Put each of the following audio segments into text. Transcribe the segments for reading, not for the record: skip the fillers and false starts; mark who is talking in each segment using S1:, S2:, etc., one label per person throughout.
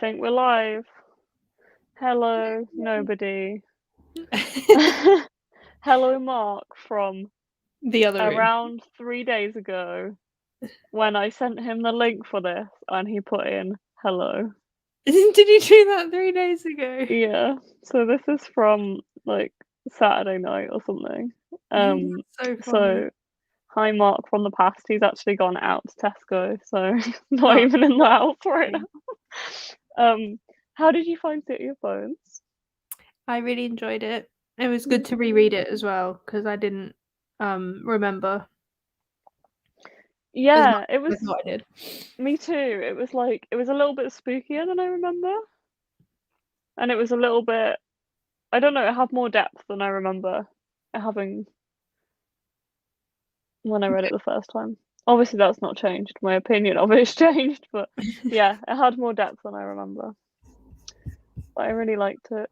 S1: think we're live. Hello, nobody. Hello, Mark, from
S2: the other room.
S1: around 3 days ago when I sent him the link for this and he put in hello.
S2: Did you do that 3 days ago?
S1: Yeah, so this is from like Saturday night or something.
S2: So funny.
S1: So hi, Mark from the past. He's actually gone out to Tesco, so he's not even in the house right now. How did you find City of Bones?
S2: I really enjoyed it. It was good to reread it as well because I didn't remember.
S1: Yeah, it was.
S2: As what I did.
S1: Me too. It was a little bit spookier than I remember, and it was a little bit. I don't know. It had more depth than I remember it having when I read it the first time. Obviously, that's not changed. My opinion of it's changed, but yeah, it had more depth than I remember. But I really liked it.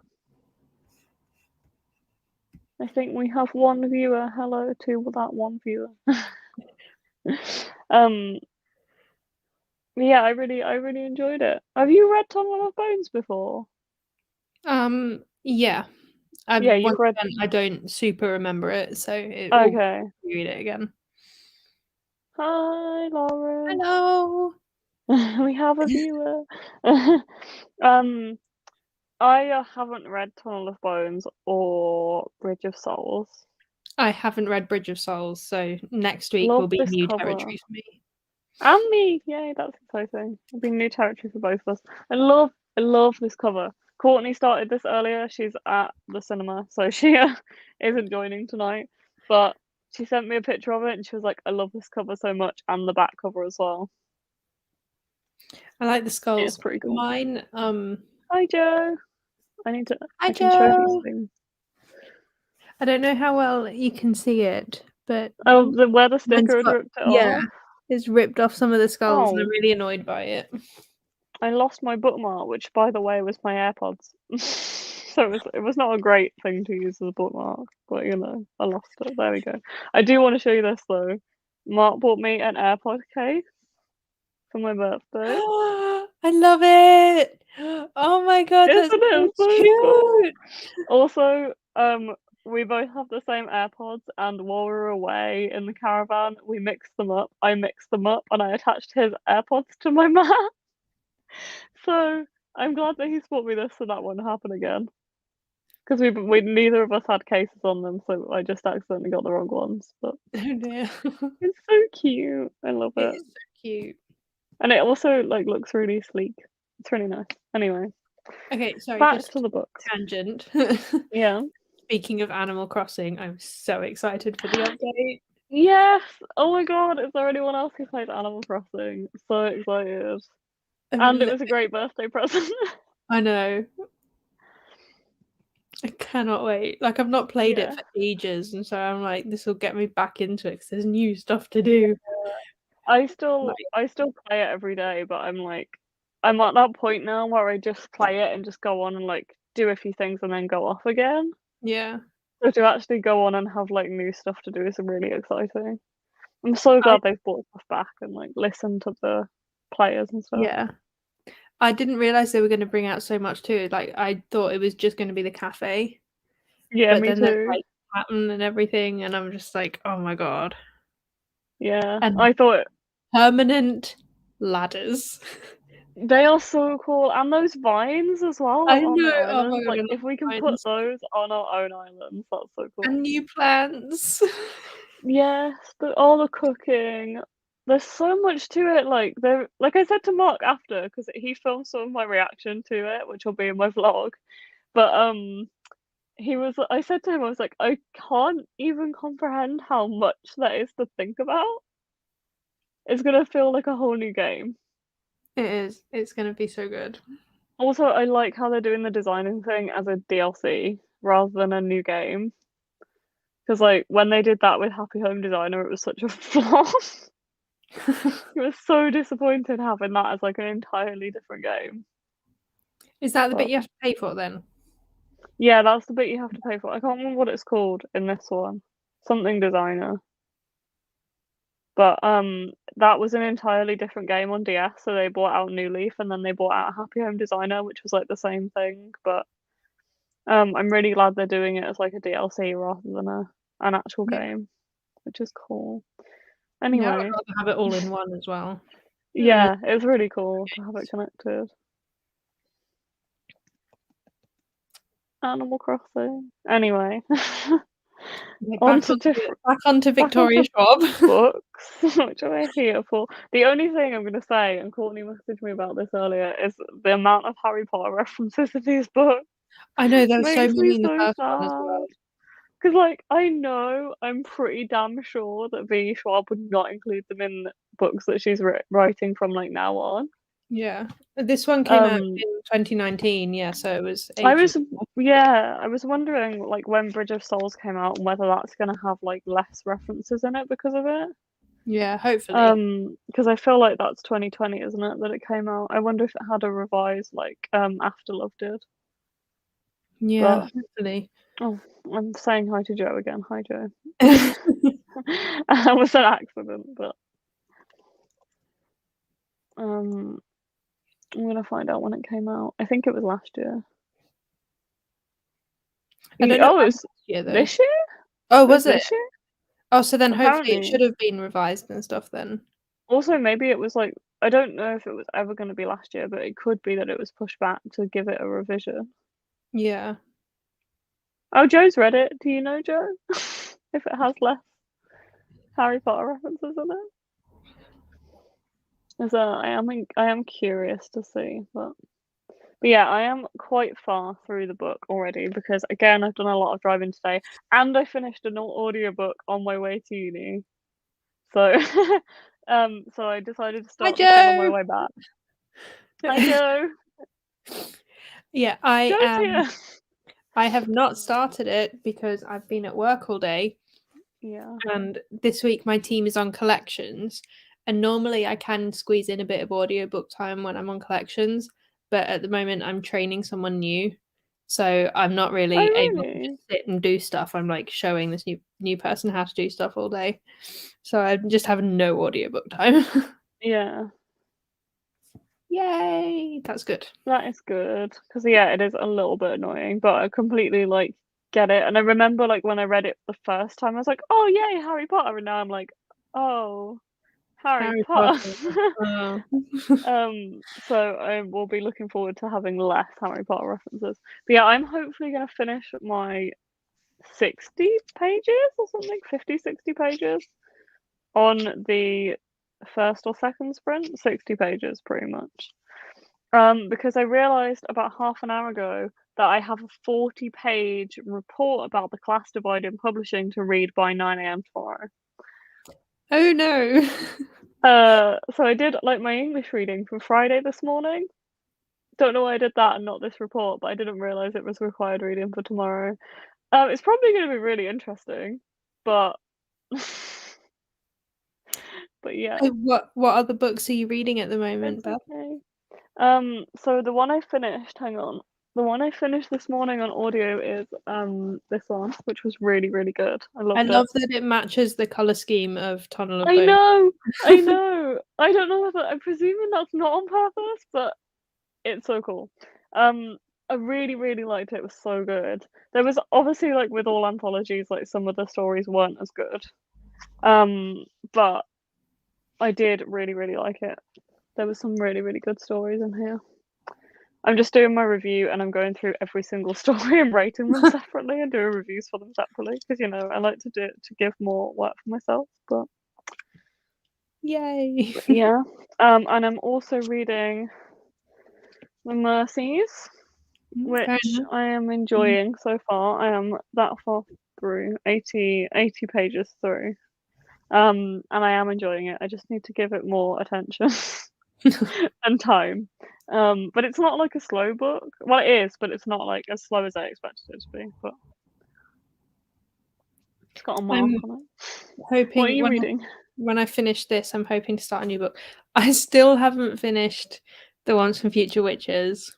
S1: I think we have one viewer. Hello to that one viewer. Yeah, I really enjoyed it. Have you read Tunnel of Bones before?
S2: Yeah.
S1: Yeah, you've read.
S2: Again, I don't super remember it, so it will
S1: Okay.
S2: read it again.
S1: Hi, Lauren.
S2: Hello.
S1: We have a viewer. I haven't read Tunnel of Bones or Bridge of Souls.
S2: I haven't read Bridge of Souls, so next week will
S1: Love
S2: be
S1: this
S2: new
S1: cover.
S2: territory for me.
S1: And me, yay, that's exciting. It'll be new territory for both of us. I love this cover. Courtney started this earlier. She's at the cinema, so she isn't joining tonight. But she sent me a picture of it, and she was like, "I love this cover so much, and the back cover as well."
S2: I like the skulls.
S1: It's pretty cool.
S2: Mine.
S1: Hi, Joe.
S2: Hi,
S1: I can show these
S2: Joe.
S1: things.
S2: I don't know how well you can see it, but
S1: Oh, where the sticker had ripped it off?
S2: It's ripped off some of the skulls, and
S1: Oh.
S2: I'm really annoyed by it.
S1: I lost my bookmark, which, by the way, was my AirPods. So it was not a great thing to use as a bookmark, but you know, I lost it. There we go. I do want to show you this though. Mark bought me an AirPod case for my birthday.
S2: I love it. Oh my god, that's
S1: Isn't it
S2: so
S1: so cool?
S2: cute.
S1: Also, we both have the same AirPods, and while we were away in the caravan, we mixed them up. I mixed them up, and I attached his AirPods to my mat. So I'm glad that he's bought me this, so that won't happen again. Because we neither of us had cases on them, so I just accidentally got the wrong ones. But
S2: Oh dear.
S1: it's so cute. I love
S2: It
S1: it.
S2: is so cute.
S1: And it also like looks really sleek. It's really nice. Anyway,
S2: Okay, sorry,
S1: back
S2: just
S1: to the books.
S2: tangent.
S1: Yeah.
S2: Speaking of Animal Crossing, I'm so excited for the update.
S1: Yes. Oh my god, is there anyone else who plays Animal Crossing? So excited. And it was a great birthday present.
S2: I know. I cannot wait. Like, I've not played it for ages, and so I'm like, this will get me back into it because there's new stuff to do.
S1: I still play it every day, but I'm at that point now where I just play it and just go on and like do a few things and then go off again.
S2: Yeah.
S1: So to actually go on and have like new stuff to do is really exciting. I'm so glad they've brought stuff back and like listen to the players and stuff.
S2: Yeah. I didn't realize they were going to bring out so much too. Like, I thought it was just going to be the cafe.
S1: Yeah,
S2: But
S1: me
S2: then
S1: too.
S2: there's like pattern and everything, and I'm just like, oh my god.
S1: Yeah,
S2: And
S1: I thought
S2: permanent ladders.
S1: they are so cool, and those vines as well
S2: I
S1: on the
S2: know. Oh my
S1: island.
S2: god,
S1: Like
S2: I love
S1: if we can put
S2: vines.
S1: those on our own islands, that's so cool.
S2: And new plants.
S1: Yes, all the cooking. There's so much to it. Like I said to Mark after, because he filmed some of my reaction to it, which will be in my vlog. But I said to him, I was like, I can't even comprehend how much that is to think about. It's gonna feel like a whole new game.
S2: It is. It's going to be so good.
S1: Also, I like how they're doing the designing thing as a DLC rather than a new game. Because like when they did that with Happy Home Designer, it was such a flop. It was so disappointed having that as like an entirely different game.
S2: Is that the bit you have to pay for then?
S1: Yeah, that's the bit you have to pay for. I can't remember what it's called in this one. Something designer. But that was an entirely different game on DS, so they brought out New Leaf and then they brought out Happy Home Designer, which was like the same thing. But I'm really glad they're doing it as like a DLC rather than an actual game, which is cool.
S2: Yeah, I
S1: Anyway,
S2: would rather have it all in one as well.
S1: yeah, it was really cool to have it connected. Animal Crossing. Anyway, on to different.
S2: Back onto Victoria Schwab.
S1: Books, which I'm here for. The only thing I'm going to say, and Courtney messaged me about this earlier, is the amount of Harry Potter references in these books.
S2: I know there's so
S1: Makes
S2: many
S1: me
S2: in the
S1: so
S2: first one as well.
S1: sad. Because, like, I know, I'm pretty damn sure that V. Schwab would not include them in books that she's writing from, like, now on.
S2: Yeah. This one came out in 2019, yeah, so it was ages ago.
S1: I was wondering, like, when Bridge of Souls came out, and whether that's going to have, like, less references in it because of it.
S2: Yeah, hopefully.
S1: Because I feel like that's 2020, isn't it, that it came out? I wonder if it had a revised, like, after Love did.
S2: Yeah,
S1: But,
S2: hopefully.
S1: oh, I'm saying hi to Joe again. Hi, Joe. It was an accident, but I'm gonna find out when it came out. I think it was last year.
S2: I don't know
S1: Oh, it's
S2: this year though.
S1: this year?
S2: Oh, was it?
S1: This year?
S2: Oh, so then hopefully it
S1: Apparently.
S2: should have been revised and stuff then.
S1: Also, maybe it was like, I don't know if it was ever going to be last year, but it could be that it was pushed back to give it a revision.
S2: Yeah.
S1: Oh, Joe's read it. Do you know, Joe? If it has less Harry Potter references in it? I am curious to see, but yeah, I am quite far through the book already because again I've done a lot of driving today, and I finished an audiobook on my way to uni. So so I decided to start this one on my way back. Hi Joe.
S2: Yeah,
S1: Joe's here.
S2: I have not started it because I've been at work all day.
S1: Yeah.
S2: And this week my team is on collections. And normally I can squeeze in a bit of audiobook time when I'm on collections. But at the moment I'm training someone new. So I'm not really able to just sit and do stuff. I'm like showing this new person how to do stuff all day. So I'm just having no audiobook time.
S1: Yeah.
S2: Yay! That's good.
S1: That is good. Because yeah, it is a little bit annoying, but I completely like get it. And I remember like when I read it the first time, I was like, oh yay, Harry Potter, and now I'm like, oh, Harry Potter.
S2: Oh.
S1: So I will be looking forward to having less Harry Potter references. But yeah, I'm hopefully going to finish my 60 pages or something, 50, 60 pages on the first or second sprint. 60 pages pretty much. Because I realised about half an hour ago that I have a 40-page report about the class divide in publishing to read by 9 a.m. tomorrow.
S2: Oh no.
S1: So I did like my English reading from Friday this morning. Don't know why I did that and not this report, but I didn't realise it was required reading for tomorrow. It's probably going to be really interesting, but but yeah.
S2: What other books are you reading at the moment, Beth?
S1: Okay. So the one I finished, hang on. The one I finished this morning on audio is this one, which was really, really good. I loved it.
S2: I love that it matches the colour scheme of Tunnel of
S1: I
S2: Bone.
S1: know! I know! I don't know whether I'm presuming that's not on purpose, but it's so cool. I really, really liked it. It was so good. There was obviously like with all anthologies, like some of the stories weren't as good. But I did really, really like it. There was some really, really good stories in here. I'm just doing my review and I'm going through every single story and rating them separately and doing reviews for them separately because you know I like to do it to give more work for myself. But
S2: yay!
S1: Yeah. And I'm also reading The Mercies, which I am enjoying so far. I am that far through, 80 pages through. And I am enjoying it. I just need to give it more attention and time. But it's not like a slow book. Well, it is, but it's not like as slow as I expected it to be. But it's got a mark on it.
S2: Hoping
S1: What are you reading?
S2: When I finish this, I'm hoping to start a new book. I still haven't finished The Once from Future Witches.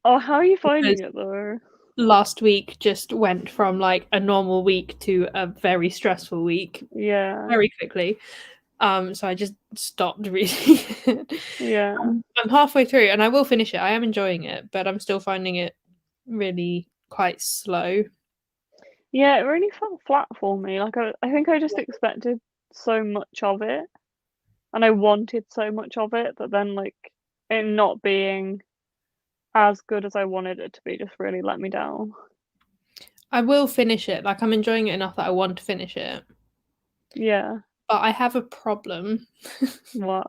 S1: Oh, how are you finding it though?
S2: Last week just went from like a normal week to a very stressful week.
S1: Yeah.
S2: Very quickly. So I just stopped reading it.
S1: Yeah.
S2: I'm halfway through and I will finish it. I am enjoying it, but I'm still finding it really quite slow.
S1: Yeah, it really felt flat for me. Like I think I just expected so much of it, and I wanted so much of it that then like it not being as good as I wanted it to be just really let me down.
S2: I will finish it. Like I'm enjoying it enough that I want to finish it.
S1: Yeah.
S2: But I have a problem.
S1: What?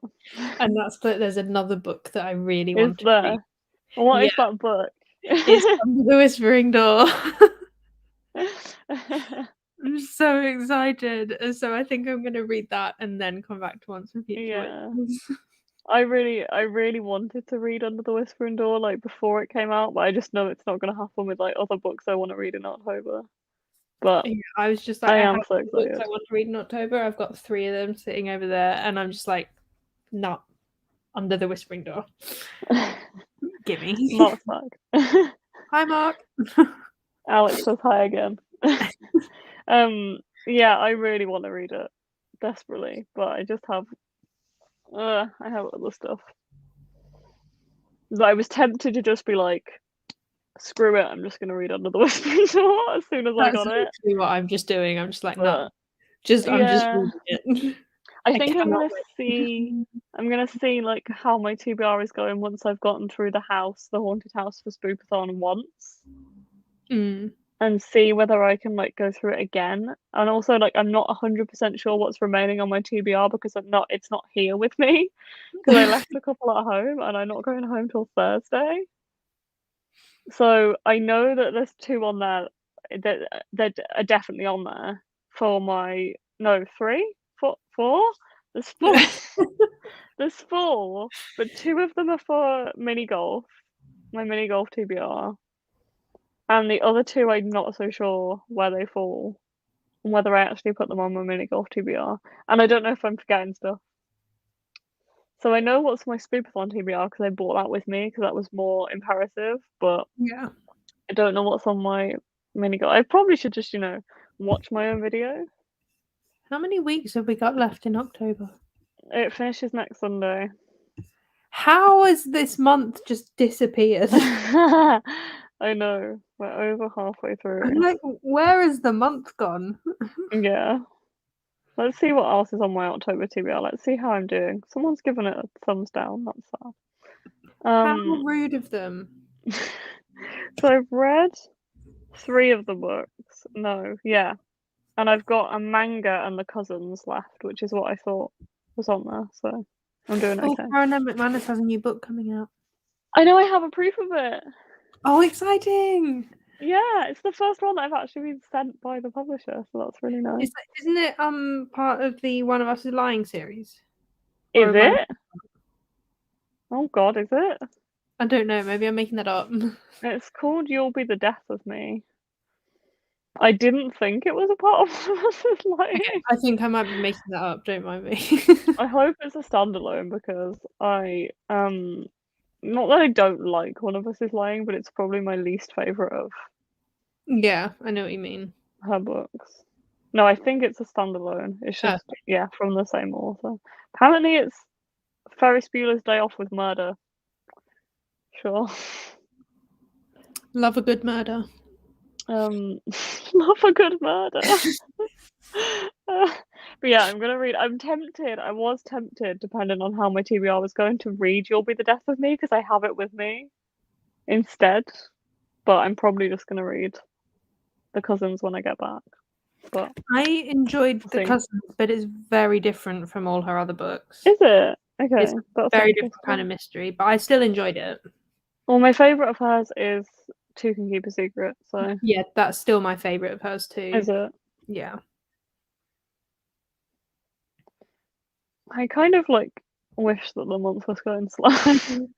S2: And that's that there's another book that I really
S1: Is
S2: want to read.
S1: there? What
S2: Yeah,
S1: is that book?
S2: it's Under the Whispering Door. I'm so excited. So I think I'm gonna read that and then come back to Once and Future
S1: Yeah.
S2: Witches.
S1: I really wanted to read Under the Whispering Door like before it came out, but I just know it's not gonna happen with like other books I want to read in October. But
S2: Yeah, I was just like,
S1: I
S2: I
S1: am
S2: have
S1: so
S2: the books
S1: excited.
S2: I want to read in October. I've got 3 of them sitting over there, and I'm just like, not Under the Whispering Door. Gimme.
S1: Mark's back.
S2: Hi, Mark.
S1: Alex says hi again. Yeah, I really want to read it desperately, but I just have I have other stuff. I was tempted to just be like, screw it, I'm just gonna read Under the Whispering Door as soon as I
S2: That's
S1: got it.
S2: literally what I'm just doing. I'm just like, no,
S1: But
S2: I'm just
S1: yeah,
S2: reading it.
S1: I
S2: I
S1: think
S2: cannot
S1: I'm gonna see like how my TBR is going once I've gotten through the haunted house for Spookathon once.
S2: wait.
S1: And see whether I can like go through it again. And also like I'm not 100% sure what's remaining on my TBR because it's not here with me because I left a couple at home and I'm not going home till Thursday. So I know that there's 2 on there that are definitely on there for my no 3 4 there's 4 there's 4 but 2 of them are for mini golf, my mini golf TBR, and the other 2 I'm not so sure where they fall. Whether I actually put them on my mini golf TBR. And I don't know if I'm forgetting stuff. So I know what's my Spoopathon TBR because I bought that with me because that was more imperative, but
S2: Yeah.
S1: I don't know what's on my mini golf. I probably should just, watch my own video.
S2: How many weeks have we got left in October?
S1: It finishes next Sunday.
S2: How has this month just disappeared?
S1: I know. We're over halfway
S2: I'm
S1: through.
S2: like, where has the month gone?
S1: Yeah. Let's see what else is on my October TBR. Let's see how I'm doing. Someone's given it a thumbs down. That's sad.
S2: How rude of them.
S1: So I've read 3 of the books. No, yeah. And I've got a manga and the cousins left, which is what I thought was on there. So I'm doing
S2: Oh,
S1: okay.
S2: Karen McManus has a new book coming out.
S1: I know I have a proof of it.
S2: Oh, exciting!
S1: Yeah, it's the first one that I've actually been sent by the publisher, so that's really nice.
S2: Isn't it part of the One of Us is Lying series?
S1: Is it? Oh God, is it?
S2: I don't know. Maybe I'm making that up.
S1: It's called You'll Be the Death of Me. I didn't think it was a part of One of Us is Lying.
S2: Okay, I think I might be making that up. Don't mind me.
S1: I hope it's a standalone because I not that I don't like One of Us is Lying, but it's probably my least favorite of
S2: Yeah, I know what you mean.
S1: her books. No, I think it's a standalone. It's just from the same author. Apparently, it's Ferris Bueller's Day Off with Murder. Sure.
S2: Love a good murder.
S1: Love a good murder. But yeah, I'm gonna read. I'm tempted. I was tempted, depending on how my TBR was going, to read "You'll Be the Death of Me" because I have it with me instead. But I'm probably just gonna read the cousins when I get back. But
S2: I enjoyed The
S1: see.
S2: Cousins, but it's very different from all her other books.
S1: Is it? Okay,
S2: It's
S1: that's
S2: very different kind of mystery, but I still enjoyed it.
S1: Well, my favourite of hers is Two Can Keep a Secret, so
S2: Yeah, that's still my favourite of hers too.
S1: is it?
S2: Yeah.
S1: I kind of wish that the month was going slow.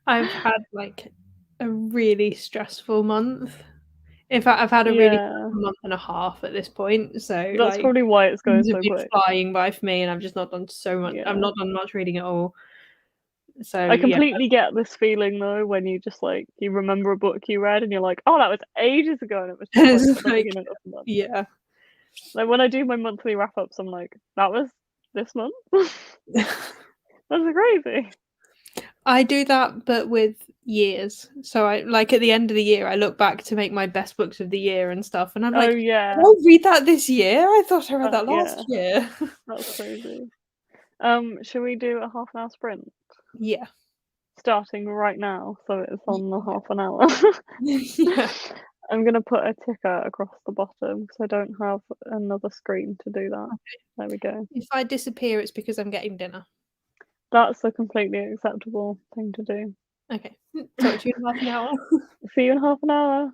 S2: I've had like a really stressful month. In fact, I've had a really month and a half at this point. So
S1: that's probably why it's going
S2: things
S1: so
S2: have been
S1: quick.
S2: flying by for me, and I've just not done so much.
S1: Yeah.
S2: I've not done much reading at all. So
S1: I completely get this feeling though when you just you remember a book you read and you're like, oh, that was ages ago, and it was just
S2: like, yeah.
S1: Like when I do my monthly wrap ups, I'm like, that was this month. That's crazy.
S2: I do that, but with years. So I like at the end of the year, I look back to make my best books of the year and stuff, and I'm
S1: Oh
S2: like, did
S1: yeah,
S2: I read that this year? I thought I read that
S1: yeah,
S2: last year.
S1: that's crazy. Should we do a half an hour sprint
S2: Yeah.
S1: starting right now? So it's on the
S2: Yeah.
S1: half an hour.
S2: Yeah.
S1: I'm gonna put a ticker across the bottom because I don't have another screen to do that. There we go.
S2: If I disappear, it's because I'm getting dinner.
S1: That's a completely acceptable thing to do.
S2: Okay. Talk to you in half an hour.
S1: See you in half an hour.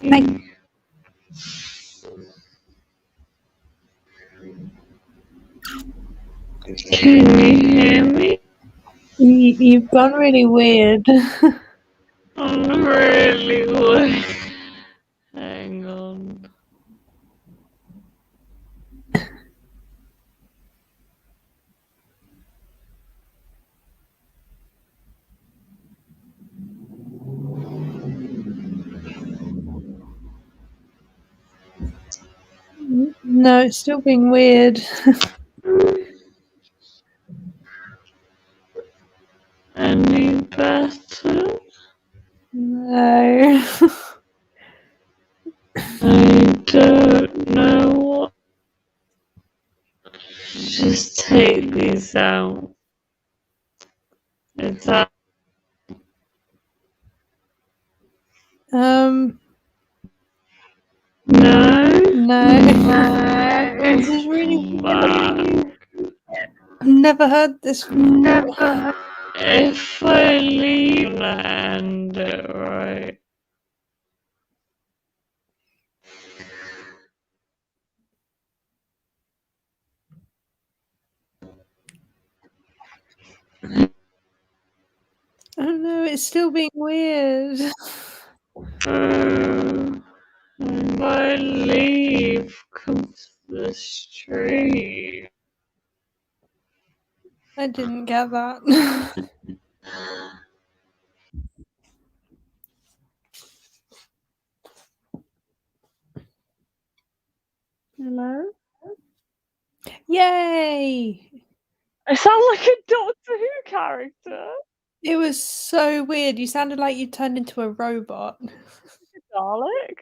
S2: Hey.
S1: Can you hear me?
S2: You've gone really weird.
S1: I'm really weird. Hang on.
S2: No, it's still being weird.
S1: Any better?
S2: No.
S1: I don't know what. Just take these out. Is that
S2: No.
S1: no?
S2: This is really weird.
S1: Fuck.
S2: I've never heard this before.
S1: If I leave and right.
S2: Oh no, it's still being weird.
S1: If I leave comes the street.
S2: I didn't get that.
S1: Hello?
S2: Yay!
S1: I sound like a Doctor Who character.
S2: It was so weird. You sounded like you turned into a robot.
S1: Dalek?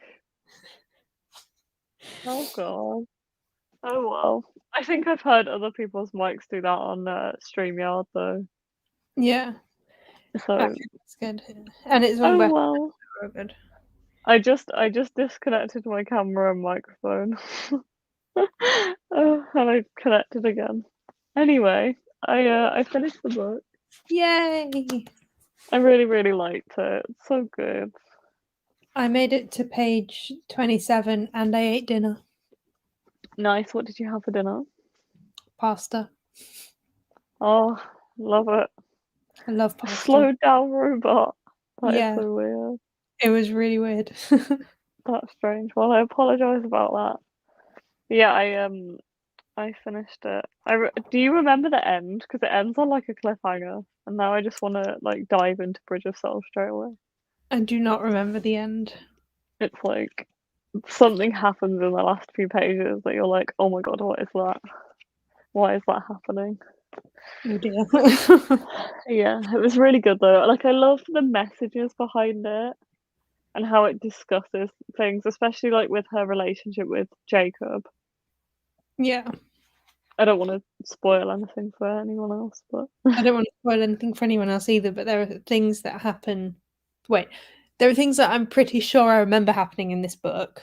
S1: Oh god. Oh well. I think I've heard other people's mics do that on StreamYard though.
S2: Yeah.
S1: So
S2: That's good. And it's on
S1: oh
S2: Beth.
S1: well.
S2: So good.
S1: I just disconnected my camera and microphone. Oh, and I connected again. Anyway, I finished the book.
S2: Yay!
S1: I really, really liked it. It's so good.
S2: I made it to page 27 and I ate dinner.
S1: Nice. What did you have for dinner?
S2: Pasta.
S1: Oh, love it.
S2: I love pasta.
S1: Slowed down robot. That is
S2: Yeah.
S1: so weird.
S2: It was really weird.
S1: That's strange. Well, I apologize about that. Yeah, I finished it. Do you remember the end? Because it ends on like a cliffhanger, and now I just want to like dive into Bridge of Souls straight away.
S2: I do not remember the end.
S1: It's like something happens in the last few pages that you're like, oh my god, what is that? Why is that happening?
S2: Oh dear.
S1: Yeah, it was really good though. Like I love the messages behind it and how it discusses things, especially like with her relationship with Jacob.
S2: Yeah.
S1: I don't want to spoil anything for anyone else, but
S2: I don't want to spoil anything for anyone else either, but there are things that happen. Wait, there are things that I'm pretty sure I remember happening in this book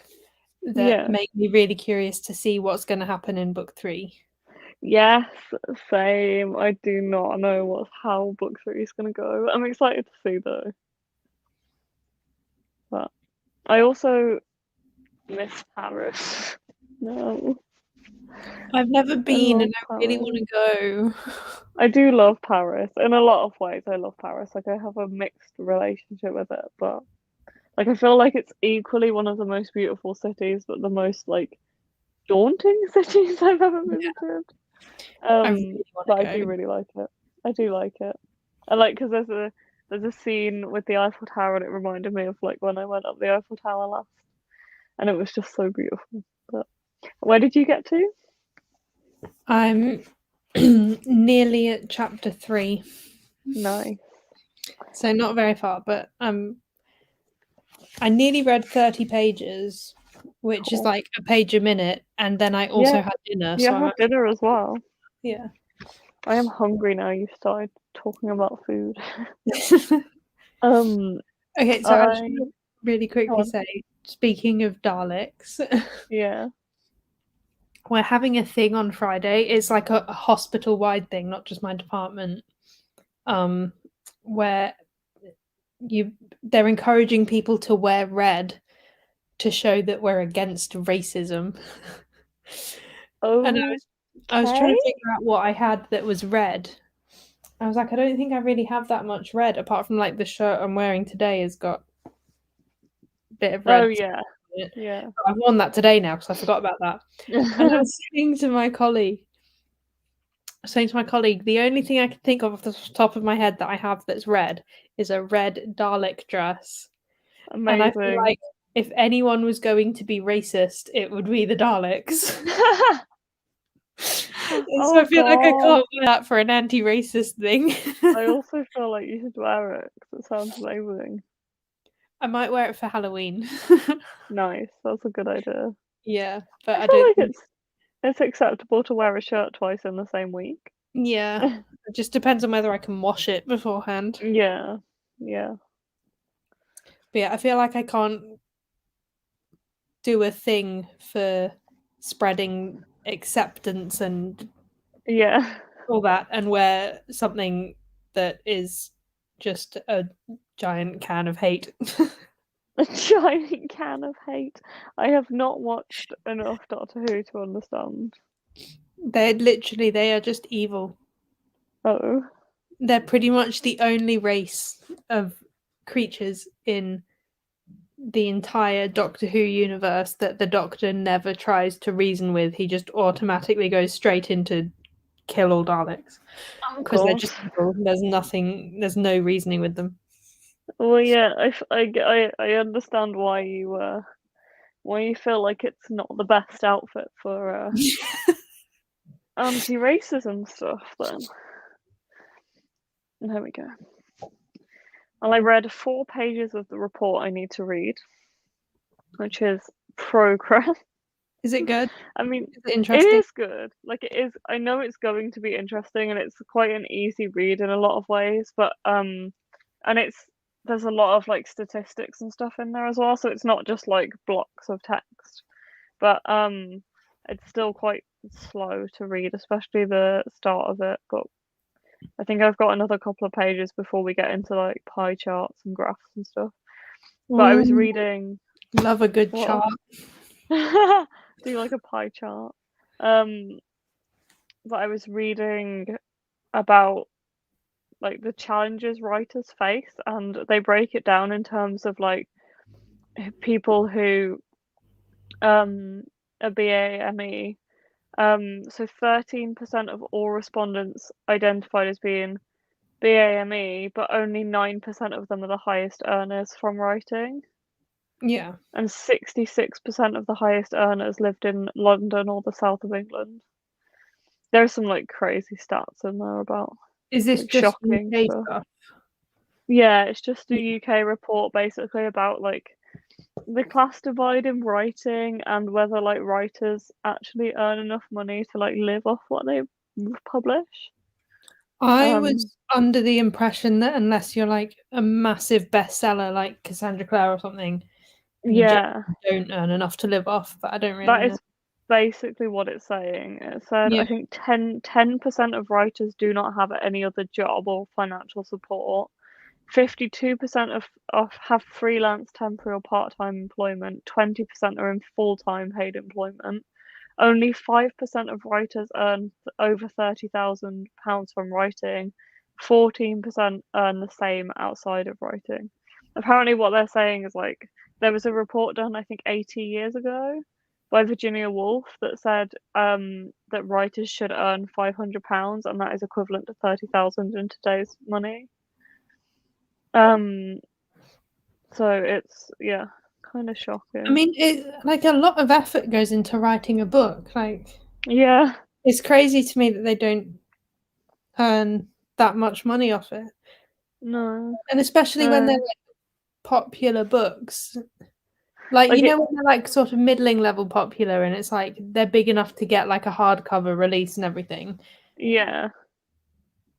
S2: that
S1: yeah.
S2: make me really curious to see what's going to happen in book 3.
S1: Yes, same. I do not know how book 3 is gonna go. I'm excited to see though. But I also miss Paris. No.
S2: I've never
S1: I
S2: been
S1: love
S2: and I really want
S1: Paris.
S2: to go.
S1: I do love Paris. In a lot of ways I love Paris. Like I have a mixed relationship with it, but like I feel like it's equally one of the most beautiful cities, but the most like daunting cities I've ever visited.
S2: I really want
S1: But
S2: to
S1: I
S2: go.
S1: do really like it. I do like it. I like because there's a scene with the Eiffel Tower, and it reminded me of like when I went up the Eiffel Tower last, and it was just so beautiful. But where did you get to?
S2: I'm nearly at chapter 3,
S1: Nice.
S2: so not very far, but I nearly read 30 pages, which is
S1: Cool.
S2: like a page a minute, and then I also
S1: Yeah,
S2: had dinner,
S1: you
S2: so I'm
S1: had dinner as well.
S2: yeah.
S1: I am hungry now. You started talking about food.
S2: Okay, so I just
S1: I
S2: want to really
S1: go
S2: quickly
S1: on.
S2: say, speaking of Daleks,
S1: Yeah.
S2: we're having a thing on Friday. It's like a hospital-wide thing, not just my department. where they're encouraging people to wear red to show that we're against racism. And I was trying
S1: Okay.
S2: to figure out what I had that was red. I was like, I don't think I really have that much red, apart from like the shirt I'm wearing today has got a bit of
S1: Oh
S2: red
S1: yeah.
S2: in it.
S1: Yeah.
S2: I've worn that today now because I forgot about that. And I was saying to my colleague, the only thing I can think of off the top of my head that I have that's red is a red Dalek dress. And I feel
S1: Amazing.
S2: like if anyone was going to be racist, it would be the Daleks. And so I
S1: Oh
S2: feel like I
S1: God.
S2: can't wear that for an anti-racist thing.
S1: I also feel like you should wear it 'cause it sounds amazing.
S2: I might wear it for Halloween.
S1: Nice. That's a good idea.
S2: Yeah, but
S1: I
S2: I
S1: feel
S2: don't
S1: like
S2: think.
S1: it's acceptable to wear a shirt twice in the same week.
S2: Yeah, it just depends on whether I can wash it beforehand.
S1: Yeah. Yeah.
S2: But yeah, I feel like I can't do a thing for spreading acceptance and
S1: Yeah.
S2: all that and wear something that is just a giant can of hate.
S1: A giant can of hate. I have not watched enough Doctor Who to understand.
S2: They are just evil.
S1: Oh.
S2: They're pretty much the only race of creatures in the entire Doctor Who universe that the Doctor never tries to reason with. He just automatically goes straight into kill all Daleks
S1: Of
S2: because they're
S1: course.
S2: just evil. There's no reasoning with them.
S1: Well, yeah, I understand why you feel like it's not the best outfit for anti-racism stuff then. There we go. And I read 4 pages of the report I need to read, which is progress.
S2: Is it good?
S1: I mean,
S2: Is it
S1: it
S2: interesting?
S1: is good. Like it is. I know it's going to be interesting, and it's quite an easy read in a lot of ways. But and there's a lot of like statistics and stuff in there as well. So it's not just like blocks of text. But it's still quite slow to read, especially the start of it. But I think I've got another couple of pages before we get into like pie charts and graphs and stuff. But I was
S2: Ooh,
S1: reading
S2: love a good
S1: what
S2: chart.
S1: do like a pie chart. Um, but I was reading about like the challenges writers face, and they break it down in terms of like people who are BAME. So 13% of all respondents identified as being BAME, but only 9% of them are the highest earners from writing.
S2: Yeah.
S1: And 66% of the highest earners lived in London or the south of England. There's some like crazy stats in there about
S2: Is this
S1: like
S2: just
S1: shocking
S2: UK
S1: stuff.
S2: stuff?
S1: Yeah, it's just a
S2: Yeah.
S1: UK report basically about like the class divide in writing and whether like writers actually earn enough money to like live off what they publish.
S2: I
S1: Um,
S2: was under the impression that unless you're like a massive bestseller like Cassandra Clare or something, you
S1: yeah,
S2: don't earn enough to live off, but I don't really
S1: that
S2: know.
S1: is basically what it's saying. It said
S2: Yeah.
S1: I think 10% of writers do not have any other job or financial support. 52% of have freelance, temporary, or part-time employment. 20% are in full-time paid employment. Only 5% of writers earn over £30,000 from writing. 14% earn the same outside of writing. Apparently, what they're saying is like there was a report done, I think, 80 years ago by Virginia Woolf that said that writers should earn £500, and that is equivalent to 30,000 in today's money. Um, so it's yeah, kind of
S2: I
S1: shocking.
S2: mean, like a lot of effort goes into writing a book. Like
S1: Yeah,
S2: it's crazy to me that they don't earn that much money off it.
S1: no,
S2: And especially when they're
S1: uh,
S2: like popular books. Like,
S1: like
S2: you
S1: it,
S2: know, when they're like sort of middling level popular and it's like they're big enough to get like a hardcover release and everything.
S1: yeah,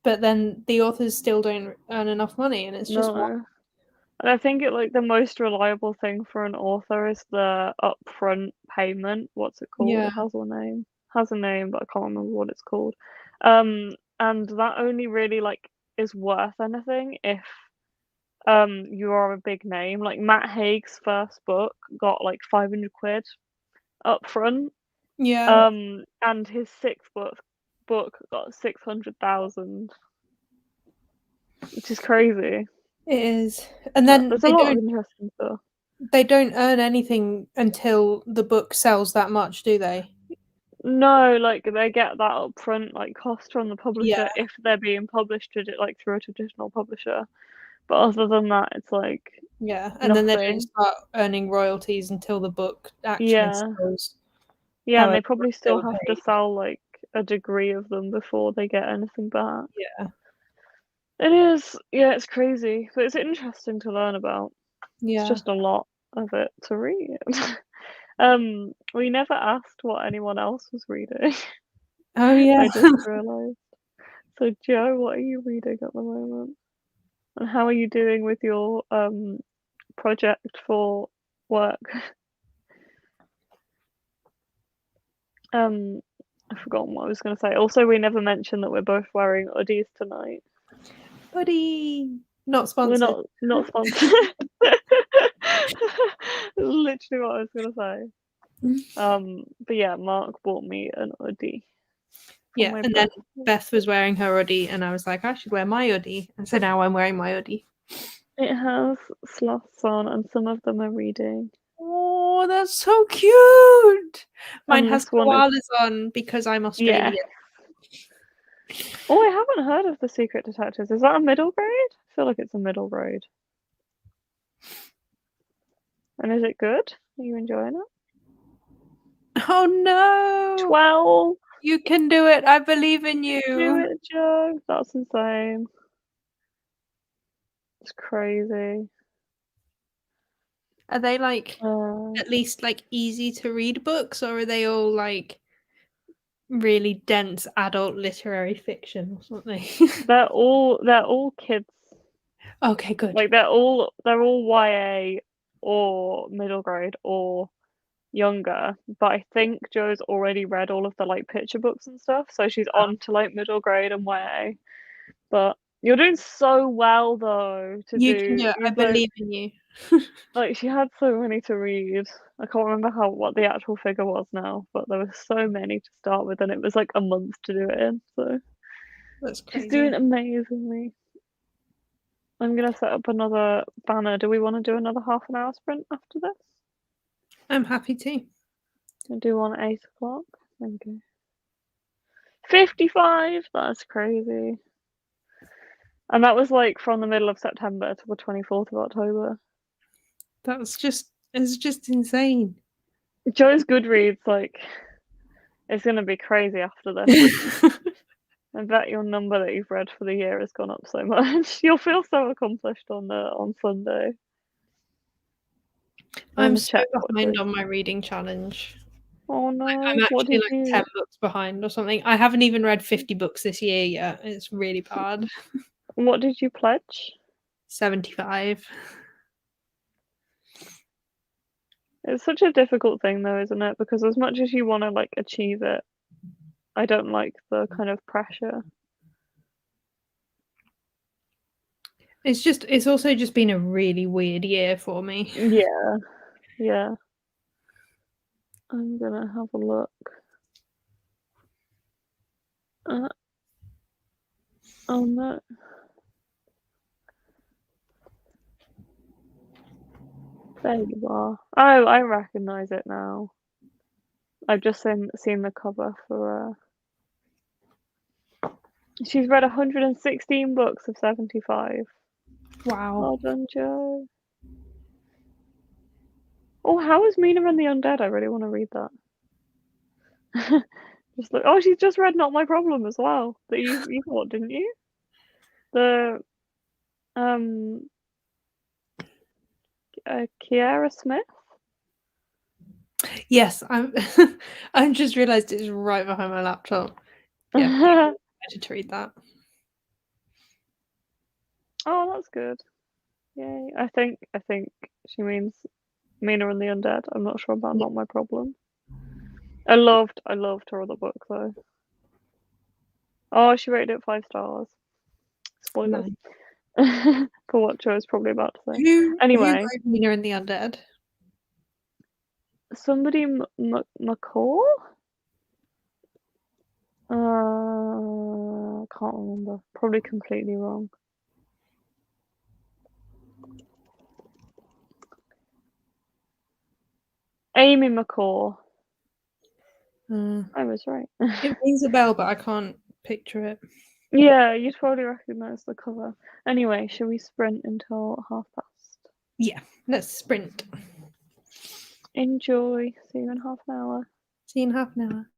S2: But then the authors still don't earn enough money and it's just
S1: no. And I think it like the most reliable thing for an author is the upfront payment. What's it called?
S2: yeah.
S1: It has a name. Has a name, but I can't remember what it's called. And that only really like is worth anything if you are a big name. Like Matt Haig's first book got like 500 quid up front.
S2: Yeah,
S1: And his sixth book got 600,000, which is crazy.
S2: it is. And
S1: But
S2: then
S1: there's a lot of interesting stuff.
S2: they don't earn anything until the book sells that much, do they?
S1: No, like they get that upfront like cost from the
S2: Yeah.
S1: publisher if they're being published like through a traditional publisher. But other than that, it's like
S2: Yeah, and then they don't
S1: nothing.
S2: start earning royalties until the book actually
S1: Yeah.
S2: sells.
S1: Yeah, and
S2: However
S1: they probably
S2: they
S1: still
S2: were
S1: have to
S2: paid.
S1: sell like a degree of them before they get anything back.
S2: Yeah,
S1: It is, yeah, it's crazy, but it's interesting to learn about. It's
S2: yeah.
S1: just a lot of it to read. We never asked what anyone else was reading.
S2: Oh yeah.
S1: I just realised. So Joe, what are you reading at the moment? And how are you doing with your project for work? I've forgotten what I was gonna say. Also, we never mentioned that we're both wearing hoodies tonight.
S2: Buddy. Not
S1: We're
S2: sponsored.
S1: not sponsored. Literally what I was gonna say. But yeah, Mark bought me an hoodie for
S2: Yeah,
S1: my
S2: and then
S1: birthday.
S2: Beth was wearing her hoodie, and I was like, I should wear my hoodie. And so now I'm wearing my hoodie.
S1: It has sloths on, and some of them are reading.
S2: Oh, that's so cute. Mine
S1: And
S2: has
S1: this one is,
S2: koalas on because I'm
S1: yeah.
S2: Australian.
S1: Oh, I haven't heard of The Secret Detectives. Is that a middle grade? I feel like it's a middle grade. And is it good? Are you enjoying it?
S2: Oh no.
S1: 12.
S2: You can do it. I believe in
S1: Do
S2: you.
S1: it, Joe. That's insane. It's crazy.
S2: Are they like
S1: Uh,
S2: at least like easy to read books, or are they all like really dense adult literary fiction or something?
S1: they're all kids.
S2: Okay, good.
S1: Like they're all YA or middle grade or younger. But I think Joe's already read all of the like picture books and stuff, so she's on to like middle grade and YA. But you're doing so well though to
S2: You can
S1: do.
S2: do it. I
S1: You've
S2: believe in you.
S1: like she had so many to read. I can't remember what the actual figure was now, but there were so many to start with, and it was like a month to do it in. So
S2: That's
S1: she's doing
S2: crazy.
S1: amazingly. I'm gonna set up another banner. Do we want to do another half an hour sprint after this?
S2: I'm happy to.
S1: I'll do one at 8 o'clock. Thank you. 55. That's crazy. And that was like from the middle of September to the 24th of October.
S2: It's just insane.
S1: Joe's Goodreads, like, it's gonna be crazy after this. I bet your number that you've read for the year has gone up so much. You'll feel so accomplished on Sunday.
S2: I'm
S1: And
S2: so
S1: check what
S2: behind
S1: Joe's.
S2: on my reading challenge.
S1: Oh
S2: I'm
S1: no! What
S2: actually
S1: did
S2: like
S1: you?
S2: 10 books behind or something. I haven't even read 50 books this year yet. It's really bad.
S1: What did you pledge?
S2: 75.
S1: It's such a difficult thing though, isn't it? Because as much as you want to like achieve it, I don't like the kind of pressure.
S2: It's also just been a really weird year for me.
S1: Yeah, yeah. I'm gonna have a look. Oh no. There you are. Oh, I recognize it now. I've just seen the cover for. She's read 116 books of 75.
S2: Wow.
S1: Well done, Joe. Oh, how is Mina and the Undead? I really want to read that. Just look. Oh, she's just read Not My Problem as well. That you thought, didn't you? The Kiara Smith.
S2: Yes, I'm I just realized it's right behind my laptop. Yeah, I'm excited to read that.
S1: Oh, that's good. Yay! I think she means Mina and the Undead. I'm not sure about Not My Problem. I loved her other book though. Oh, she rated it 5 stars. Spoilers
S2: Nice.
S1: for what Joe's probably about to say.
S2: Who
S1: Anyway,
S2: wrote Mina and the Undead?
S1: somebody McCall? Can't remember. Probably completely wrong. Amy McCall. I was right.
S2: It rings a bell, but I can't picture it.
S1: Yeah, you'd probably recognise the cover. Anyway, shall we sprint until past?
S2: Yeah, let's sprint.
S1: Enjoy. See you in half an hour.
S2: See you in half an hour.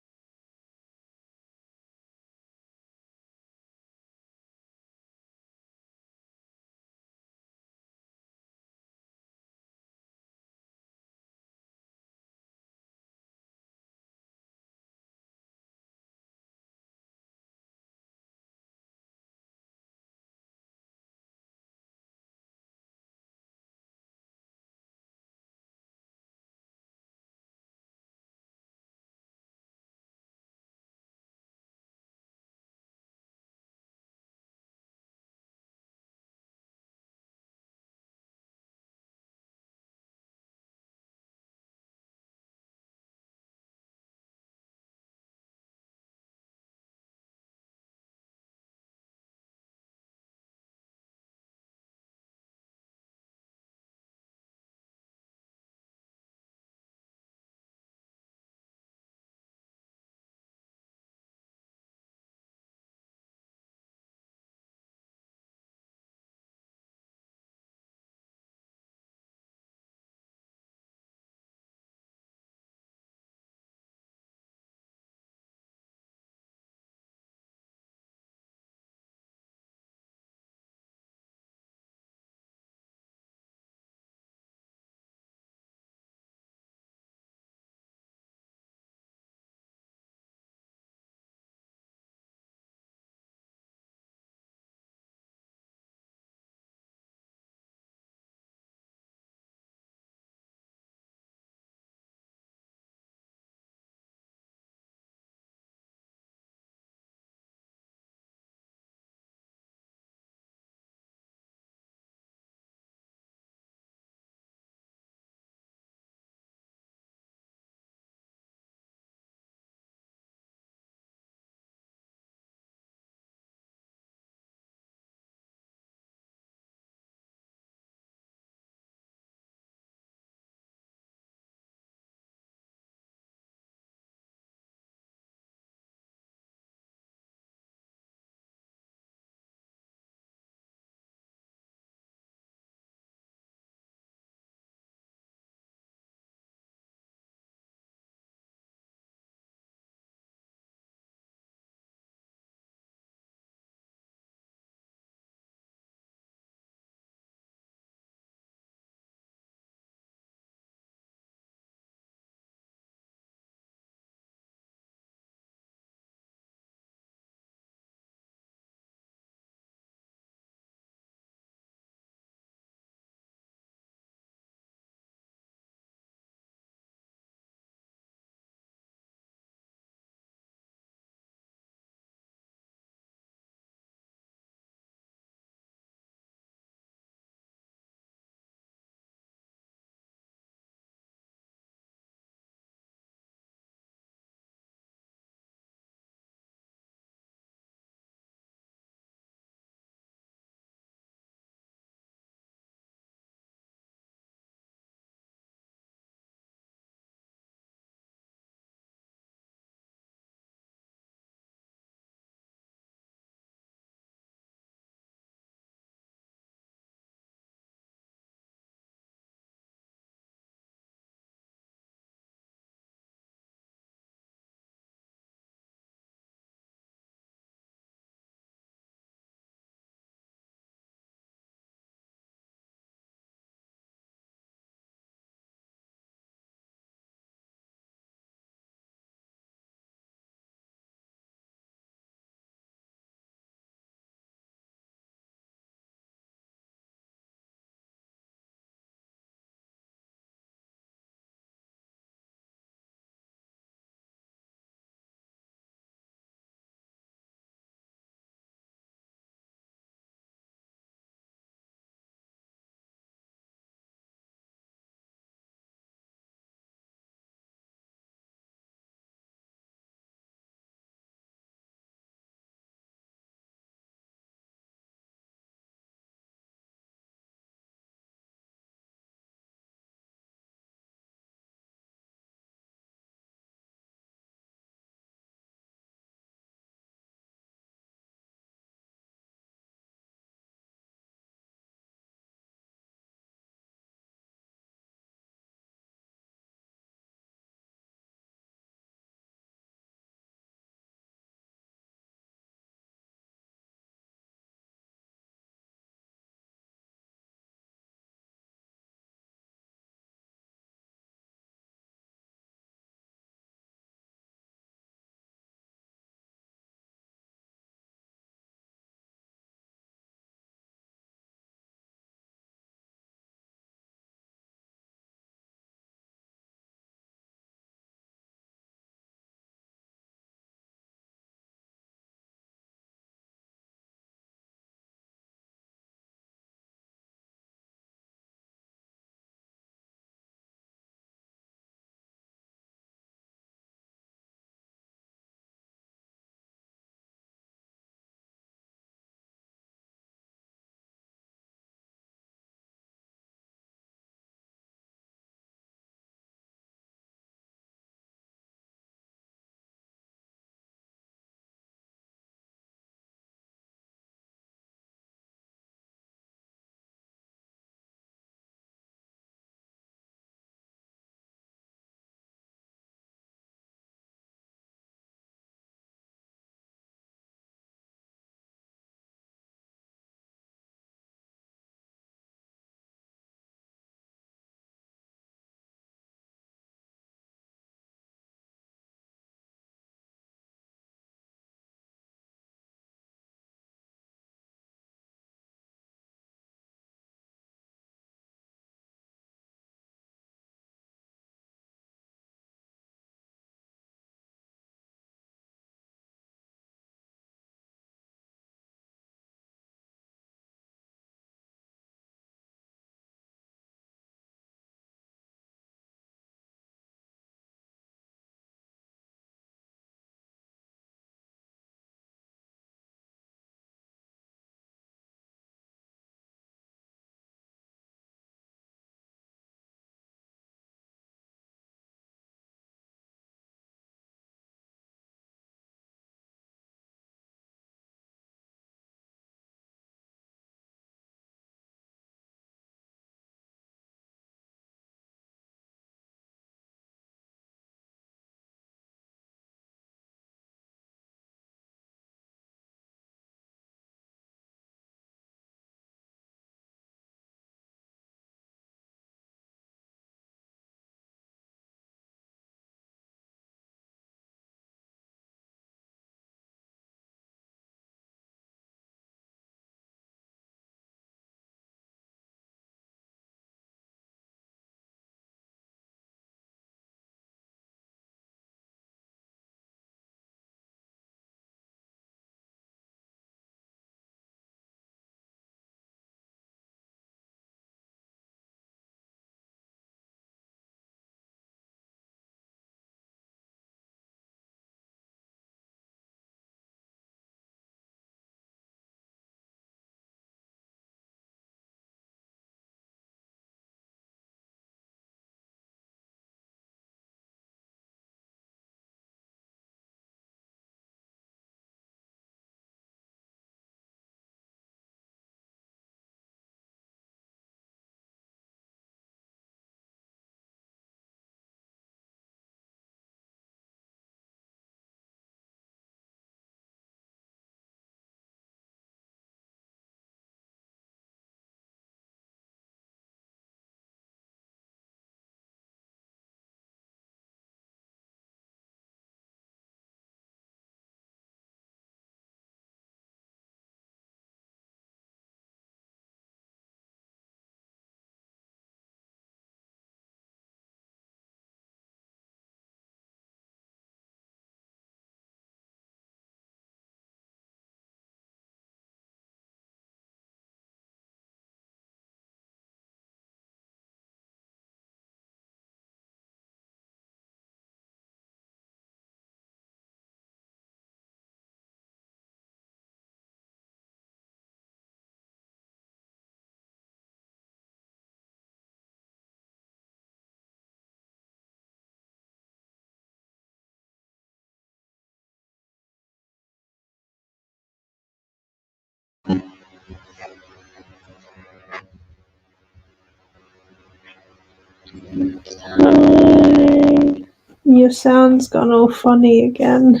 S1: Hi.
S2: Your sound's gone all funny again.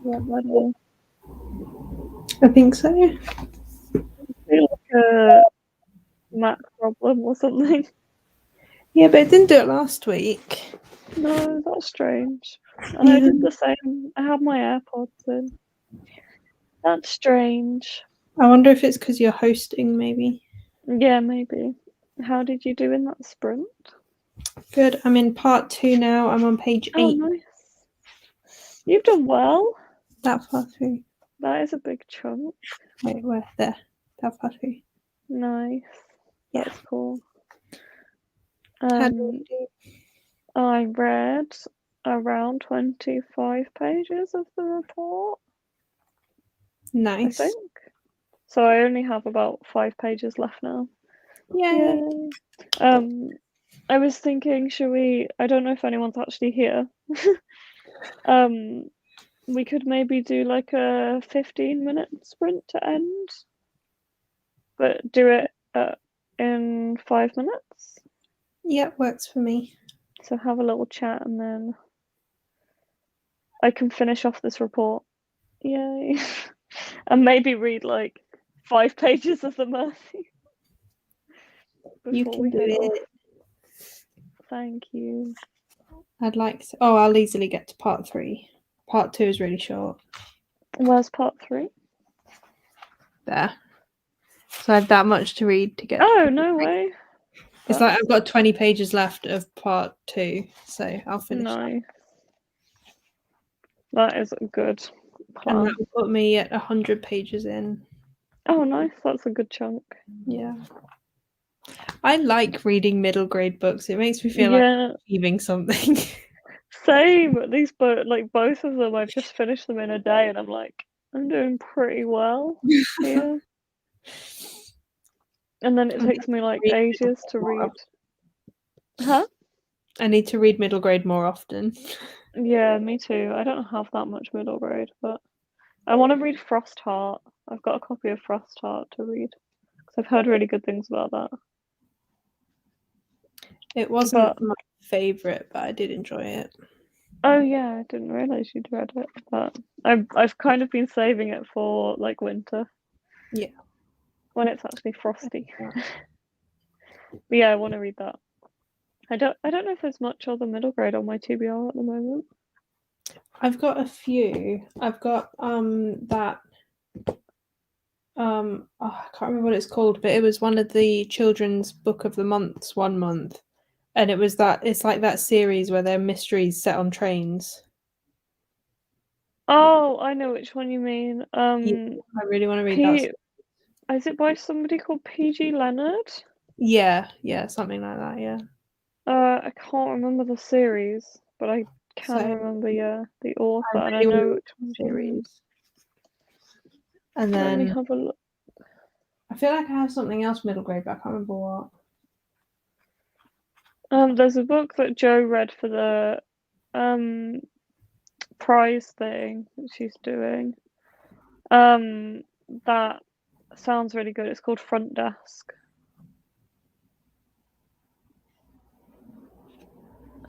S1: What level?
S2: I think so.
S1: Feel like a Mac problem or something.
S2: Yeah, but it didn't do it last week.
S1: No, that's strange. And I did the same. I had my AirPods in. That's strange.
S2: I wonder if it's because you're hosting, maybe.
S1: Yeah, maybe. How did you do in that sprint?
S2: Good. I'm in part 2 now. I'm on page 8.
S1: Oh, nice. You've done well.
S2: That far through.
S1: That is a big chunk.
S2: Wait, where? There. That far through.
S1: Nice.
S2: Yeah.
S1: That's cool.
S2: How do you do?
S1: I read around 25 pages of the report, I
S2: Nice.
S1: think. So I only have about 5 pages left now.
S2: Yay.
S1: Yay. I was thinking, should we? I don't know if anyone's actually here. We could maybe do like a 15-minute sprint to end, but do it in 5 minutes.
S2: Yeah, works for me.
S1: So have a little chat and then I can finish off this report. Yay. And maybe read like 5 pages of the Mercy
S2: You
S1: before
S2: can
S1: we
S2: do
S1: head off.
S2: it.
S1: Thank you.
S2: I'd like to. Oh, I'll easily get to part 3. Part 2 is really short.
S1: Where's part 3?
S2: There. So I have that much to read to get.
S1: Oh, no way.
S2: It's like I've got 20 pages left of part 2, so I'll finish
S1: Nice. That is a good
S2: and
S1: plan.
S2: that will put me at 100 pages in.
S1: Oh, nice. That's a good chunk.
S2: Yeah. I like reading middle grade books. It makes me feel like I'm achieving something.
S1: Same. These both of them, I've just finished them in a day, and I'm like, I'm doing pretty well here. And then it takes me like ages to read. Huh?
S2: I need to read middle grade more often.
S1: Yeah, me too. I don't have that much middle grade, but I want to read Frostheart. I've got a copy of Frostheart to read because I've heard really good things about that.
S2: It wasn't my favourite, but I did enjoy it.
S1: Oh yeah, I didn't realise you'd read it, but I've kind of been saving it for like winter.
S2: Yeah.
S1: When it's actually frosty. But yeah, I want to read that. I don't know if there's much other middle grade on my TBR at the moment.
S2: I've got a few. I've got that I can't remember what it's called, but it was one of the children's book of the months one month. And it was that it's like that series where they're mysteries set on trains.
S1: Oh, I know which one you mean.
S2: Yeah, I really want to read that.
S1: Is it by somebody called PG Leonard?
S2: Yeah, something like that, yeah.
S1: I can't remember the series, but I can remember, the author, and I know which one you mean.
S2: And
S1: Let me
S2: then
S1: have a look.
S2: I feel like I have something else middle grade, but I can't remember what.
S1: There's a book that Joe read for the prize thing that she's doing. That sounds really good. It's called Front Desk.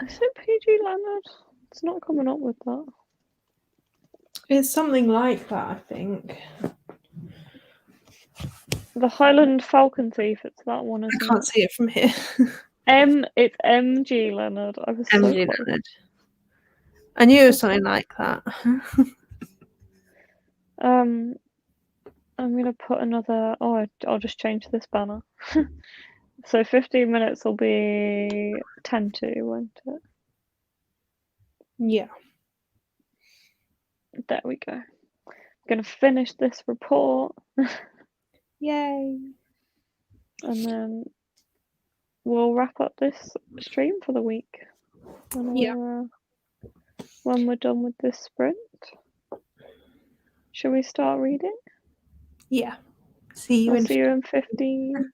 S1: Is it PG Leonard? It's not coming up with that.
S2: It's something like that, I think.
S1: The Highland Falcon Thief, it's that one, isn't it?
S2: I can't see it from here.
S1: It's MG Leonard. I was so
S2: MG
S1: close.
S2: Leonard. I knew it was something like that.
S1: I'm gonna put another. Oh, I'll just change this banner. So 15 minutes will be 10 to, won't it?
S2: Yeah.
S1: There we go. I'm gonna finish this report.
S2: Yay.
S1: And then we'll wrap up this stream for the week. And when we're done with this sprint. Shall we start reading?
S2: Yeah. See you
S1: in 15.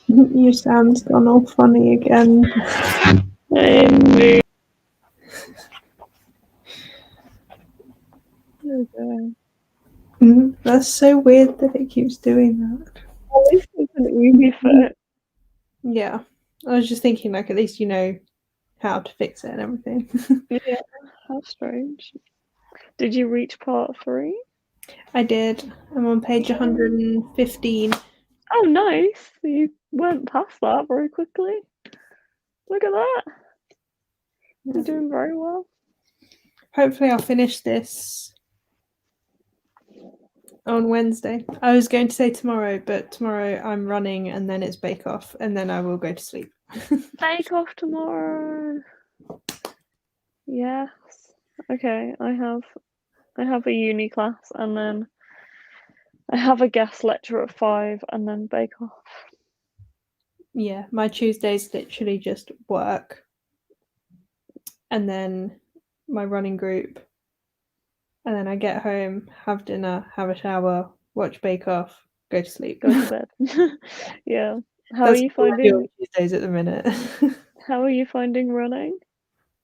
S2: Your sound's gone all funny again.
S1: Okay.
S2: That's so weird that it keeps doing that.
S1: At least it's an easy fix.
S2: Yeah. I was just thinking, like, at least you know how to fix it and everything.
S1: Yeah, how strange. Did you reach part 3?
S2: I did. I'm on page 115.
S1: Oh, nice. You went past that very quickly. Look at that. You're doing very well.
S2: Hopefully I'll finish this on Wednesday. I was going to say tomorrow, but tomorrow I'm running and then it's Bake Off and then I will go to sleep.
S1: Bake Off tomorrow. Yes. Okay, I have a uni class and then I have a guest lecture at 5 and then Bake Off.
S2: Yeah, my Tuesday's literally just work and then my running group. And then I get home, have dinner, have a shower, watch Bake Off, go to sleep.
S1: Go to bed. Yeah. How
S2: That's
S1: are you
S2: what I do on
S1: finding
S2: Tuesdays at the minute.
S1: how are you finding running?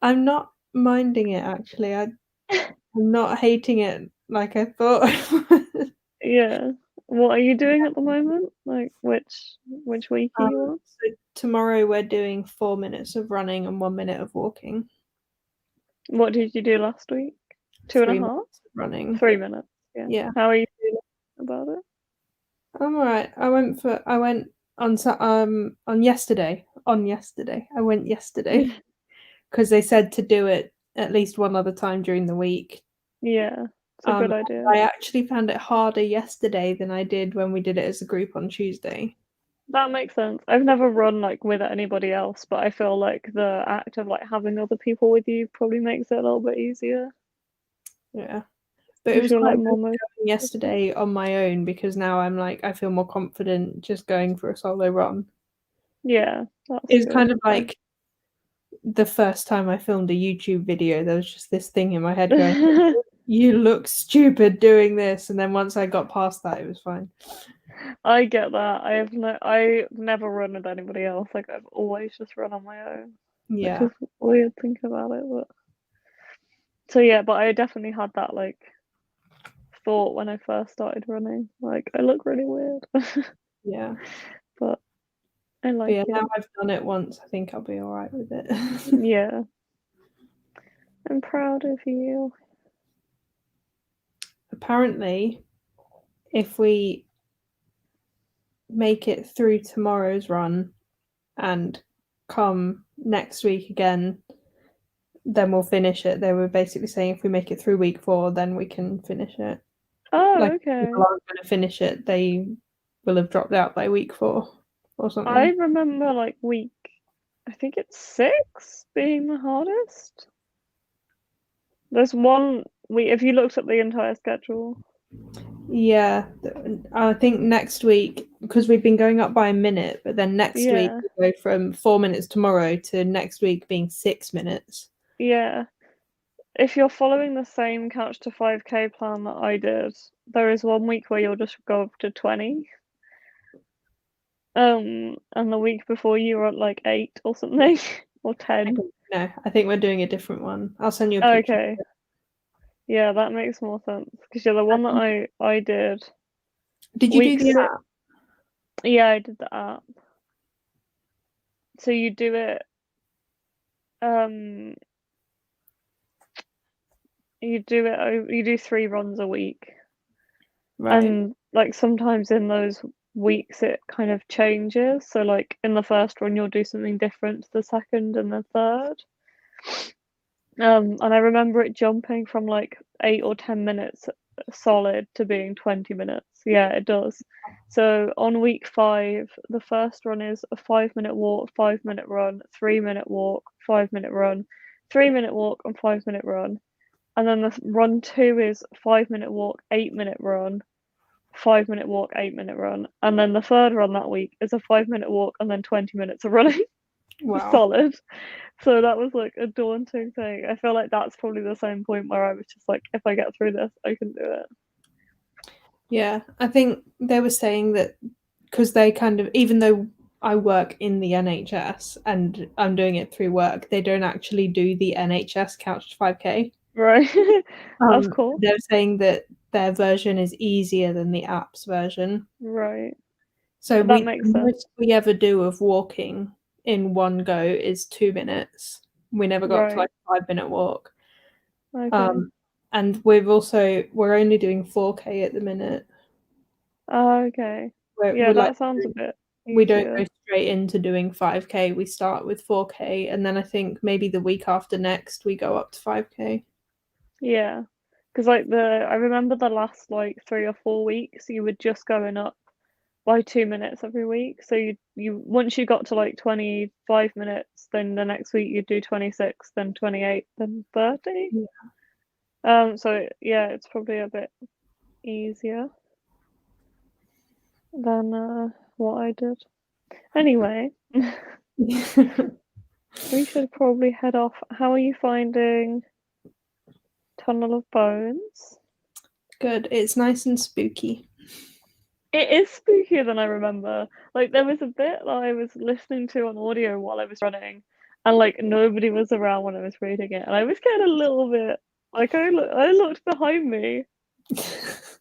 S2: I'm not minding it actually. I'm not hating it like I thought I would.
S1: Yeah. What are you doing at the moment? Like which week are you on?
S2: So tomorrow we're doing 4 minutes of running and 1 minute of walking.
S1: What did you do last week?
S2: 3
S1: 2.5?
S2: minutes of running.
S1: 3 minutes. Yeah.
S2: Yeah.
S1: How are you feeling about it?
S2: I'm alright. I went on yesterday. On yesterday. I went yesterday because they said to do it at least one other time during the week.
S1: Yeah, it's a good idea.
S2: I actually found it harder yesterday than I did when we did it as a group on Tuesday.
S1: That makes sense. I've never run like with anybody else, but I feel like the act of like having other people with you probably makes it a little bit easier.
S2: Yeah. But it
S1: If
S2: was
S1: you're
S2: quite
S1: like
S2: good
S1: more
S2: going yesterday on my own because now I'm like I feel more confident just going for a solo run.
S1: Yeah, that's
S2: It's
S1: good.
S2: kind of like the first time I filmed a YouTube video, there was just this thing in my head going, you look stupid doing this, and then once I got past that, it was fine.
S1: I get that. I've never run with anybody else. Like I've always just run on my own. Which
S2: Yeah.
S1: is weird thinking about it, but so yeah, but I definitely had that like thought when I first started running. Like I look really weird.
S2: Yeah.
S1: But I
S2: But
S1: like
S2: yeah,
S1: it.
S2: now I've done it once, I think I'll be alright with it.
S1: Yeah. I'm proud of you.
S2: Apparently, if we make it through tomorrow's run and come next week again, then we'll finish it. They were basically saying if we make it through week 4, then we can finish it.
S1: Oh,
S2: Like
S1: okay.
S2: people aren't going to finish it, they will have dropped out by week 4 or something.
S1: I remember like week, I think it's 6 being the hardest. There's one week, if you looked at the entire schedule.
S2: Yeah, I think next week, because we've been going up by a minute, but then next week
S1: Yeah,
S2: we go from 4 minutes tomorrow to next week being 6 minutes.
S1: yeah. If you're following the same Couch to 5K plan that I did, there is one week where you'll just go up to 20. And the week before you were at like 8 or something, or 10.
S2: No, I think we're doing a different one. I'll send you a picture.
S1: Okay, yeah, that makes more sense. Because yeah, the one that I did.
S2: Did you do the app?
S1: Yeah, I did the app. So you do it. You do 3 runs a week.
S2: Right.
S1: And like sometimes in those weeks it kind of changes. So like in the first run you'll do something different to the second and the third. And I remember it jumping from like 8 or 10 minutes solid to being 20 minutes. Yeah, it does. So on week 5, the first run is a 5-minute walk, 5-minute run, 3-minute walk, 5-minute run, 3-minute walk, and 5-minute run. And then the run 2 is 5-minute walk, 8-minute run, 5-minute walk, 8-minute run. And then the third run that week is a 5-minute walk and then 20 minutes of running.
S2: Wow.
S1: Solid. So that was like a daunting thing. I feel like that's probably the same point where I was just like, if I get through this, I can do it.
S2: Yeah, I think they were saying that because they kind of, even though I work in the NHS and I'm doing it through work, they don't actually do the NHS Couch to 5K.
S1: Right. That's cool.
S2: They're saying that their version is easier than the app's version.
S1: Right.
S2: So
S1: That
S2: the
S1: makes sense.
S2: most we ever do of walking in one go is 2 minutes. We never got to
S1: Right.
S2: like a 5 minute walk.
S1: Okay.
S2: Um, and we're only doing 4K at the minute.
S1: Okay.
S2: We're
S1: Yeah,
S2: like
S1: that sounds a bit
S2: we don't go
S1: easier.
S2: straight into doing 5K. We start with 4K, and then I think maybe the week after next we go up to 5K.
S1: Yeah. Because like I remember the last like 3 or 4 weeks, you were just going up by 2 minutes every week. So you once you got to like 25 minutes, then the next week you'd do 26, then 28, then 30.
S2: Yeah.
S1: So yeah, it's probably a bit easier than what I did. Anyway, we should probably head off. How are you finding Tunnel of Bones?
S2: Good. It's nice and spooky.
S1: It is spookier than I remember. Like there was a bit that I was listening to on audio while I was running, and like nobody was around when I was reading it, and I was getting a little bit like I looked behind me because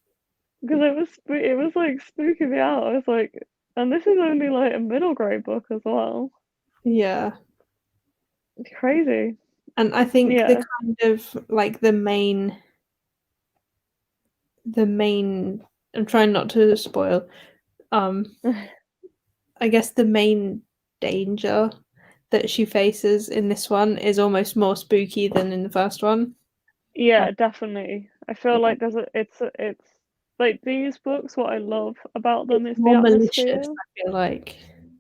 S1: it was like spooking me out. I was like, and this is only like a middle grade book as well.
S2: Yeah.
S1: It's crazy.
S2: And I think the
S1: Yeah.
S2: kind of like the main I'm trying not to spoil. Um I guess the main danger that she faces in this one is almost more spooky than in the first one.
S1: Yeah,
S2: Like,
S1: definitely. I feel
S2: yeah,
S1: like it's like these books, what I love about them
S2: it's
S1: is the
S2: more malicious,
S1: atmosphere.
S2: I feel like.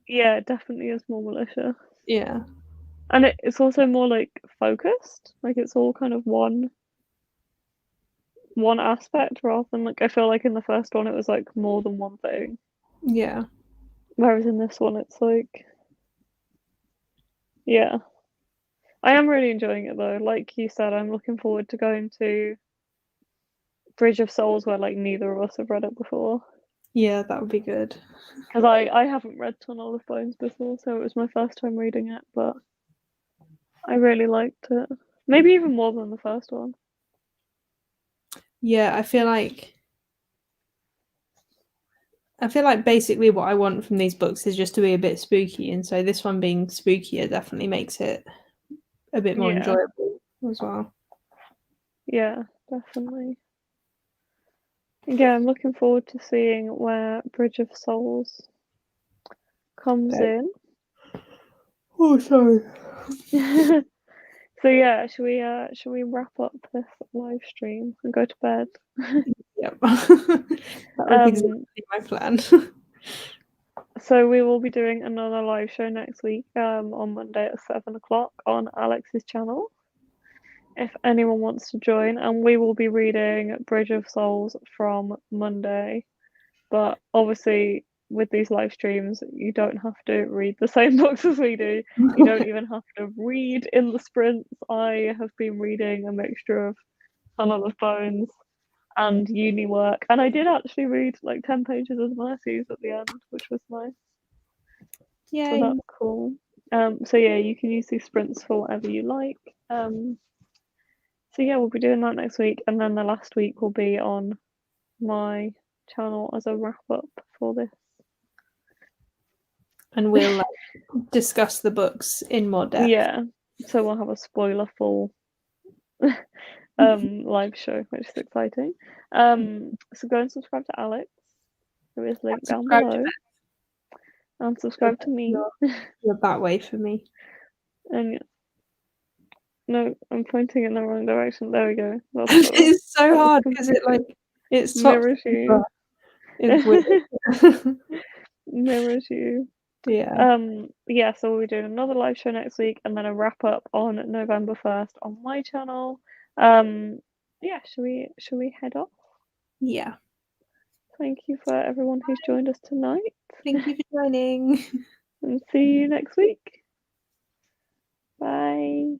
S1: Yeah, it definitely is more malicious.
S2: Yeah.
S1: And it's also more like focused. Like it's all kind of one aspect rather than like I feel like in the first one it was like more than one thing.
S2: Yeah.
S1: Whereas in this one it's like yeah. I am really enjoying it though. Like you said, I'm looking forward to going to Bridge of Souls where like neither of us have read it before.
S2: Yeah, that would be good.
S1: Because I haven't read Tunnel of Bones before, so it was my first time reading it, but I really liked it. Maybe even more than the first one.
S2: Yeah, I feel like basically what I want from these books is just to be a bit spooky, and so this one being spookier definitely makes it a bit more
S1: Yeah,
S2: enjoyable as well.
S1: yeah, definitely. Yeah, I'm looking forward to seeing where Bridge of Souls comes
S2: So,
S1: in.
S2: oh, sorry.
S1: So yeah, should we wrap up this live stream and go to bed?
S2: Yep. That was exactly
S1: Um,
S2: my plan.
S1: so we will be doing another live show next week, on Monday at 7 o'clock on Alex's channel. If anyone wants to join, and we will be reading Bridge of Souls from Monday. But obviously, with these live streams, you don't have to read the same books as we do. You don't even have to read in the sprints. I have been reading a mixture of Tunnel of Bones and uni work, and I did actually read like 10 pages of Mercies at the end, which was nice. So
S2: Yay.
S1: that's cool. So yeah, you can use these sprints for whatever you like. So yeah, we'll be doing that next week, and then the last week will be on my channel as a wrap up for this.
S2: And we'll discuss the books in more depth.
S1: Yeah, so we'll have a spoiler full live show, which is exciting. So go and subscribe to Alex, who is linked down
S2: Subscribe to
S1: below,
S2: Beth.
S1: and subscribe to me.
S2: You're that way for me.
S1: And no, I'm pointing in the wrong direction. There we go. That's better.
S2: It's so
S1: That was
S2: hard because
S1: confusing.
S2: it swaps
S1: Mirrors
S2: over.
S1: you.
S2: It's weird.
S1: Mirrors you.
S2: Yeah.
S1: Yeah, so we'll be doing another live show next week and then a wrap up on November 1st on my channel. Yeah, should we head off?
S2: Yeah.
S1: Thank you for everyone who's joined us tonight,
S2: Thank you for joining.
S1: and see you next week. Bye.